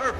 What's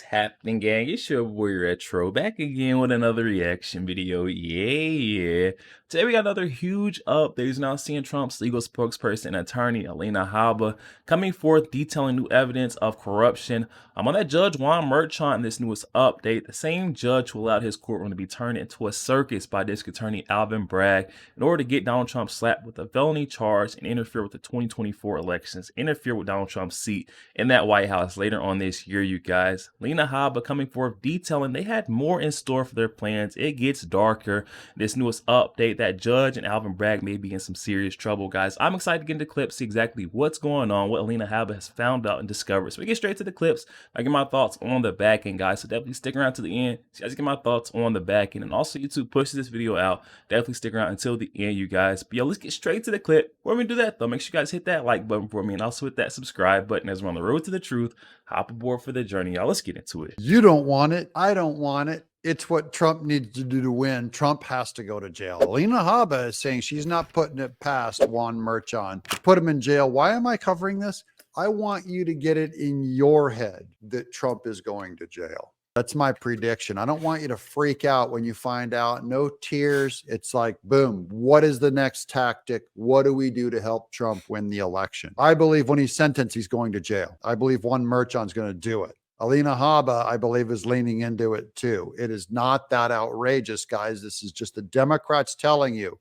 happening, gang? It's your boy Retro back again with another reaction video. Yeah. Today we got another huge update. Now seeing Trump's legal spokesperson and attorney Alina Habba coming forth detailing new evidence of corruption. I'm on that Judge Juan Merchan in this newest update. The same judge who allowed his courtroom to be turned into a circus by district attorney Alvin Bragg in order to get Donald Trump slapped with a felony charge and interfere with the 2024 elections, interfere with Donald Trump's seat in that White House later on this year, you guys. Alina Habba coming forth detailing they had more in store for their plans. It gets darker. This newest update, that Judge and Alvin Bragg may be in some serious trouble, guys. I'm excited to get into clips, see exactly what's going on, what Alina Habba has found out and discovered. So we get straight to the clips. I get my thoughts on the back end, guys. So definitely stick around to the end. So you guys get my thoughts on the back end. And also YouTube pushes this video out. Definitely stick around until the end, you guys. But yo, let's get straight to the clip. Before we do that, though, make sure you guys hit that like button for me and also hit that subscribe button as we're on the road to the truth. Hop aboard for the journey, y'all. Let's get into it. You don't want it. I don't want it. It's what Trump needs to do to win. Trump has to go to jail. Alina Habba is saying she's not putting it past Juan Merchan to put him in jail. Why am I covering this? I want you to get it in your head that Trump is going to jail. That's my prediction. I don't want you to freak out when you find out. No tears. It's like, boom, what is the next tactic? What do we do to help Trump win the election? I believe when he's sentenced, he's going to jail. I believe Juan Merchan's going to do it. Alina Habba, I believe, is leaning into it too. It is not that outrageous, guys. This is just the Democrats telling you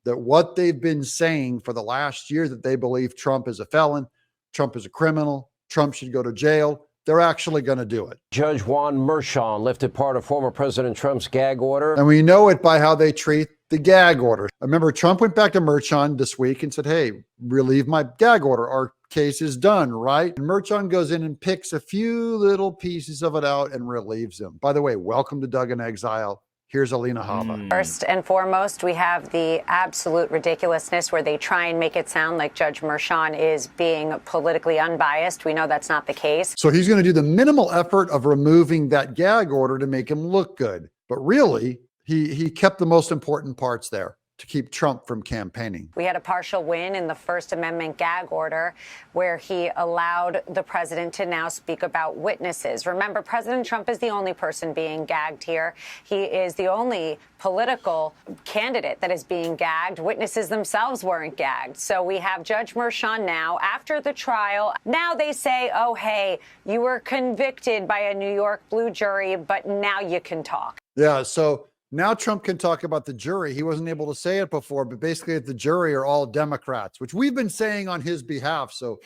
that what they've been saying for the last year, that they believe Trump is a felon, Trump is a criminal, Trump should go to jail. They're actually going to do it. Judge Juan Merchan lifted part of former President Trump's gag order. And we know it by how they treat the gag order. I remember Trump went back to Merchan this week and said, hey, relieve my gag order. Our case is done, right? And Merchan goes in and picks a few little pieces of it out and relieves him. By the way, welcome to Doug in Exile. Here's Alina Habba. First and foremost, we have the absolute ridiculousness where they try and make it sound like Judge Merchan is being politically unbiased. We know that's not the case. So he's going to do the minimal effort of removing that gag order to make him look good. But really, he kept the most important parts there to keep Trump from campaigning. We had a partial win in the First Amendment gag order where he allowed the president to now speak about witnesses. Remember, President Trump is the only person being gagged here. He is the only political candidate that is being gagged. Witnesses themselves weren't gagged. So we have Judge Merchan now after the trial. Now they say, oh, hey, you were convicted by a New York blue jury, but now you can talk. Yeah, so now Trump can talk about the jury. He wasn't able to say it before, but basically the jury are all Democrats, which we've been saying on his behalf. So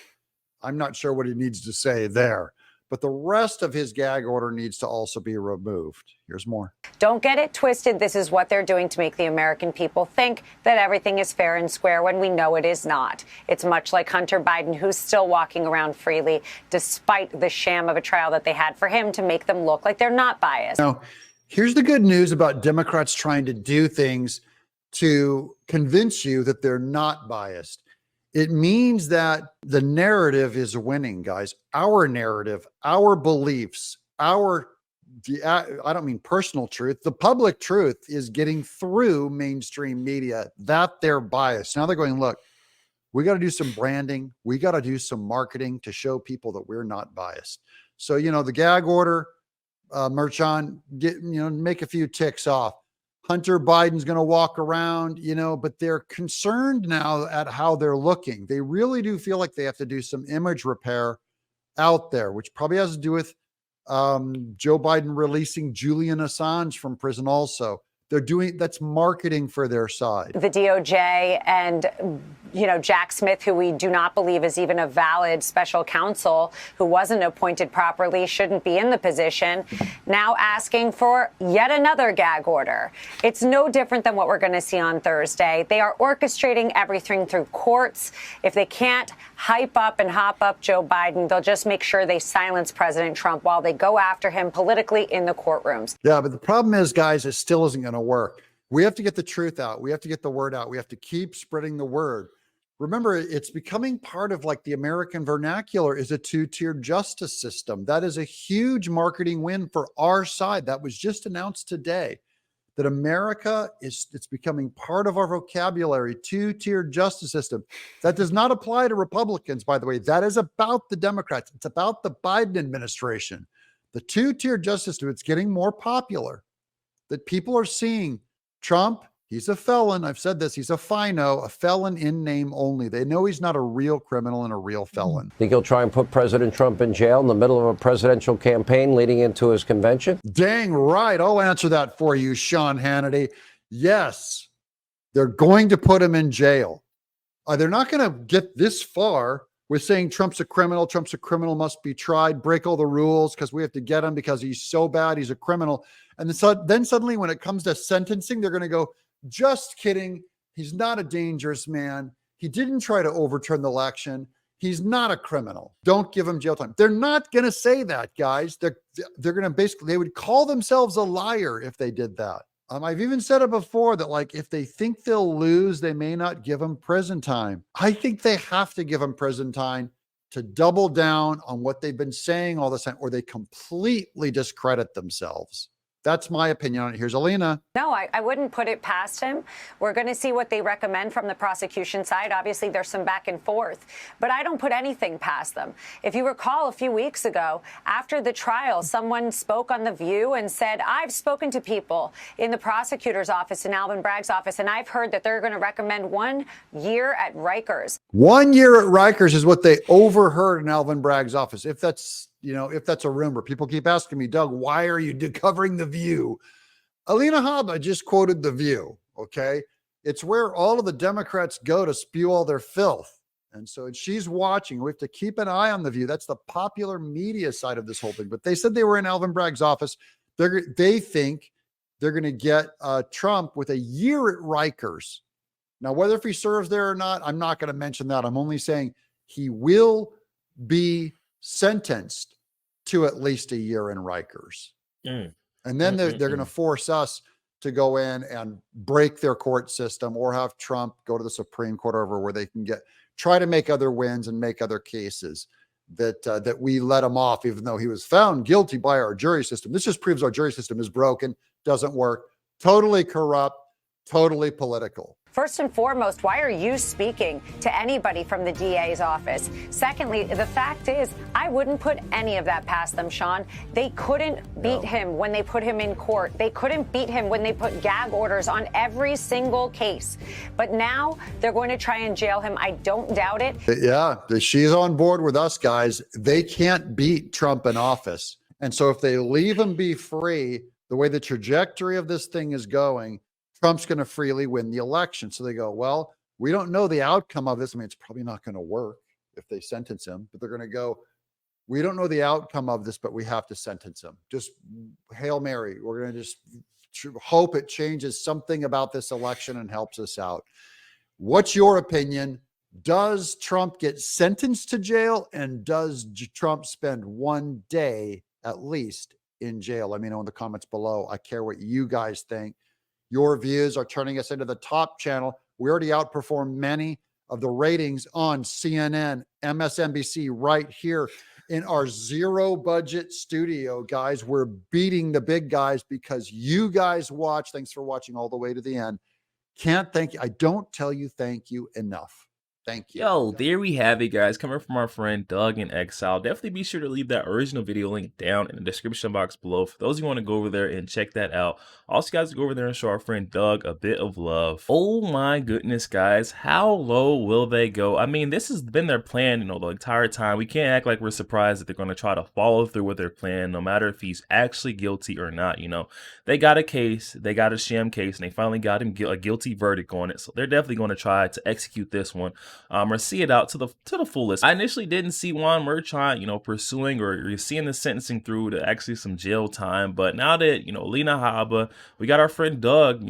I'm not sure what he needs to say there. But the rest of his gag order needs to also be removed. Here's more. Don't get it twisted. This is what they're doing to make the American people think that everything is fair and square when we know it is not. It's much like Hunter Biden, who's still walking around freely despite the sham of a trial that they had for him to make them look like they're not biased. Now, here's the good news about Democrats trying to do things to convince you that they're not biased. It means that the narrative is winning, guys. Our narrative, our beliefs, I don't mean personal truth. The public truth is getting through mainstream media that they're biased. Now they're going, look, we got to do some branding. We got to do some marketing to show people that we're not biased. So, the gag order, Merchan, make a few ticks off. Hunter Biden's going to walk around, but they're concerned now at how they're looking. They really do feel like they have to do some image repair out there, which probably has to do with Joe Biden releasing Julian Assange from prison also. That's marketing for their side. The DOJ and, Jack Smith, who we do not believe is even a valid special counsel, who wasn't appointed properly, shouldn't be in the position, now asking for yet another gag order. It's no different than what we're going to see on Thursday. They are orchestrating everything through courts. If they can't hype up and hop up Joe Biden, they'll just make sure they silence President Trump while they go after him politically in the courtrooms. Yeah, but the problem is, guys, it still isn't going to work. We have to get the truth out. We have to get the word out. We have to keep spreading the word. Remember, it's becoming part of the American vernacular is a two-tiered justice system. That is a huge marketing win for our side. That was just announced today. that America it's becoming part of our vocabulary, two-tier justice system. That does not apply to Republicans, by the way. That is about the Democrats. It's about the Biden administration. The two-tier justice system, it's getting more popular, that people are seeing Trump. He's a felon. I've said this. He's a FINO, a felon in name only. They know he's not a real criminal and a real felon. Think he'll try and put President Trump in jail in the middle of a presidential campaign leading into his convention? Dang right. I'll answer that for you, Sean Hannity. Yes, they're going to put him in jail. They're not going to get this far with saying Trump's a criminal, must be tried, break all the rules because we have to get him because he's so bad, he's a criminal. And then suddenly when it comes to sentencing, they're going to go, just kidding. He's not a dangerous man. He didn't try to overturn the election. He's not a criminal. Don't give him jail time. They're not going to say that, guys. They're going to basically, they would call themselves a liar if they did that. I've even said it before that, like, if they think they'll lose, they may not give them prison time. I think they have to give them prison time to double down on what they've been saying all the time, or they completely discredit themselves. That's my opinion on it. Here's Alina. No, I wouldn't put it past him. We're going to see what they recommend from the prosecution side. Obviously, there's some back and forth, but I don't put anything past them. If you recall, a few weeks ago, after the trial, someone spoke on The View and said, I've spoken to people in the prosecutor's office, in Alvin Bragg's office, and I've heard that they're going to recommend 1 year at Rikers. 1 year at Rikers is what they overheard in Alvin Bragg's office. If that's a rumor. People keep asking me, Doug, why are you covering The View? Alina Habba just quoted The View, okay? It's where all of the Democrats go to spew all their filth. And so she's watching. We have to keep an eye on The View. That's the popular media side of this whole thing. But they said they were in Alvin Bragg's office. They think they're going to get Trump with 1 year at Rikers. Now, whether if he serves there or not, I'm not going to mention that. I'm only saying he will be sentenced to at least 1 year in Rikers. And then they're going to force us to go in and break their court system, or have Trump go to the Supreme Court over where they can try to make other wins and make other cases that we let him off, even though he was found guilty by our jury system. This just proves our jury system is broken, doesn't work, totally corrupt, totally political. First and foremost, why are you speaking to anybody from the DA's office? Secondly, the fact is, I wouldn't put any of that past them, Sean. They couldn't beat him when they put him in court. They couldn't beat him when they put gag orders on every single case. But now they're going to try and jail him. I don't doubt it. Yeah, she's on board with us, guys. They can't beat Trump in office. And so if they leave him be free, the way the trajectory of this thing is going, Trump's going to freely win the election. So they go, well, we don't know the outcome of this. I mean, it's probably not going to work if they sentence him, but they're going to go, we don't know the outcome of this, but we have to sentence him. Just Hail Mary. We're going to just hope it changes something about this election and helps us out. What's your opinion? Does Trump get sentenced to jail? And does Trump spend 1 day at least in jail? Let me know in the comments below. I care what you guys think. Your views are turning us into the top channel. We already outperform many of the ratings on CNN, MSNBC, right here in our zero budget studio, guys. We're beating the big guys because you guys watch. Thanks for watching all the way to the end. Can't thank you. I don't tell you thank you enough. Thank you. Yo, there we have it, guys. Coming from our friend Doug in Exile. Definitely be sure to leave that original video link down in the description box below for those who want to go over there and check that out. Also, guys, go over there and show our friend Doug a bit of love. Oh my goodness, guys. How low will they go? I mean, this has been their plan, the entire time. We can't act like we're surprised that they're going to try to follow through with their plan, no matter if he's actually guilty or not. They got a case, they got a sham case, and they finally got him a guilty verdict on it. So they're definitely going to try to execute this one. Or see it out to the fullest. I initially didn't see Juan Merchant, pursuing or seeing the sentencing through to actually some jail time. But now that, Alina Habba, we got our friend Doug,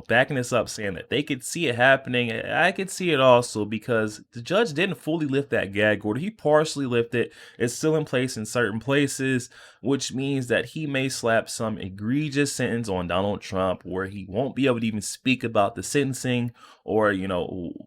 backing this up, saying that they could see it happening. I could see it also because the judge didn't fully lift that gag order. He partially lifted it. It's still in place in certain places, which means that he may slap some egregious sentence on Donald Trump where he won't be able to even speak about the sentencing or,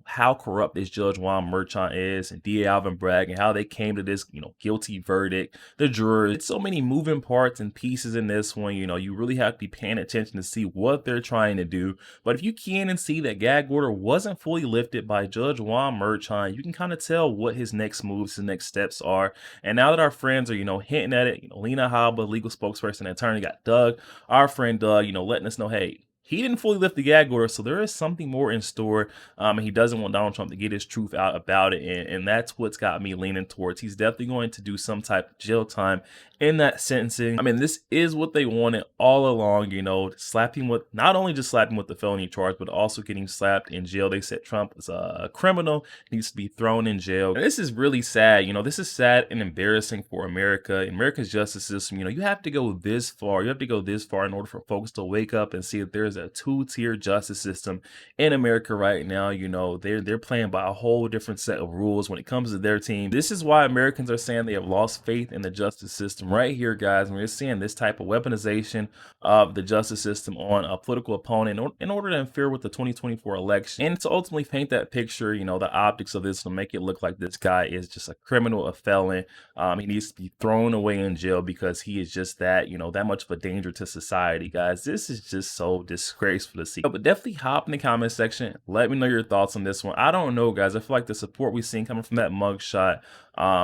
how corrupt this Judge Juan Merchan is, and DA Alvin Bragg, and how they came to this, guilty verdict. The jurors, it's so many moving parts and pieces in this one. You really have to be paying attention to see what they're trying to do. But if you can and see that gag order wasn't fully lifted by Judge Juan Merchan, you can kind of tell what his next moves, his next steps are. And now that our friends are, hinting at it, Alina, Habba, legal spokesperson and attorney, got Doug, our friend Doug, letting us know, hey, he didn't fully lift the gag order, so there is something more in store. And he doesn't want Donald Trump to get his truth out about it. And that's what's got me leaning towards. He's definitely going to do some type of jail time in that sentencing. I mean, this is what they wanted all along, slap him with, not only just slap him with the felony charge, but also getting slapped in jail. They said Trump is a criminal, needs to be thrown in jail. And this is really sad. This is sad and embarrassing for America. America's justice system, you have to go this far. You have to go this far in order for folks to wake up and see that there's a two-tier justice system in America right now. They're playing by a whole different set of rules when it comes to their team. This is why Americans are saying they have lost faith in the justice system right here, guys. And we're seeing this type of weaponization of the justice system on a political opponent in order to interfere with the 2024 election and to ultimately paint that picture, the optics of this will make it look like this guy is just a criminal, a felon. He needs to be thrown away in jail because he is just that, that much of a danger to society, guys. This is just so disgraceful to see. But definitely hop in the comment section. Let me know your thoughts on this one. I don't know, guys. I feel like the support we've seen coming from that mugshot,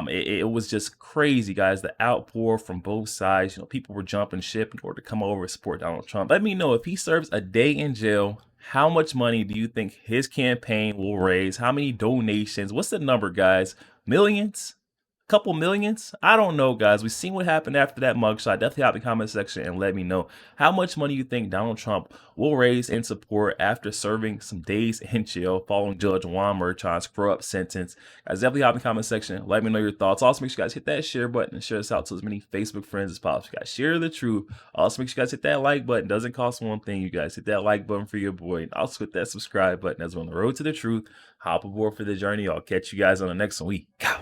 it was just crazy, guys. The outpour from both sides. People were jumping ship in order to come over and support Donald Trump. Let me know, if he serves a day in jail, how much money do you think his campaign will raise? How many donations? What's the number, guys? Millions? Couple millions? I don't know, guys. We've seen what happened after that mugshot. Definitely hop in the comment section and let me know how much money you think Donald Trump will raise in support after serving some days in jail following Judge Juan Merchan's corrupt sentence. Guys, definitely hop in the comment section. Let me know your thoughts. Also, make sure you guys hit that share button and share this out to as many Facebook friends as possible. Guys, share the truth. Also, make sure you guys hit that like button. Doesn't cost one thing, you guys. Hit that like button for your boy. And also hit that subscribe button as we're on the road to the truth. Hop aboard for the journey. I'll catch you guys on the next one. We go.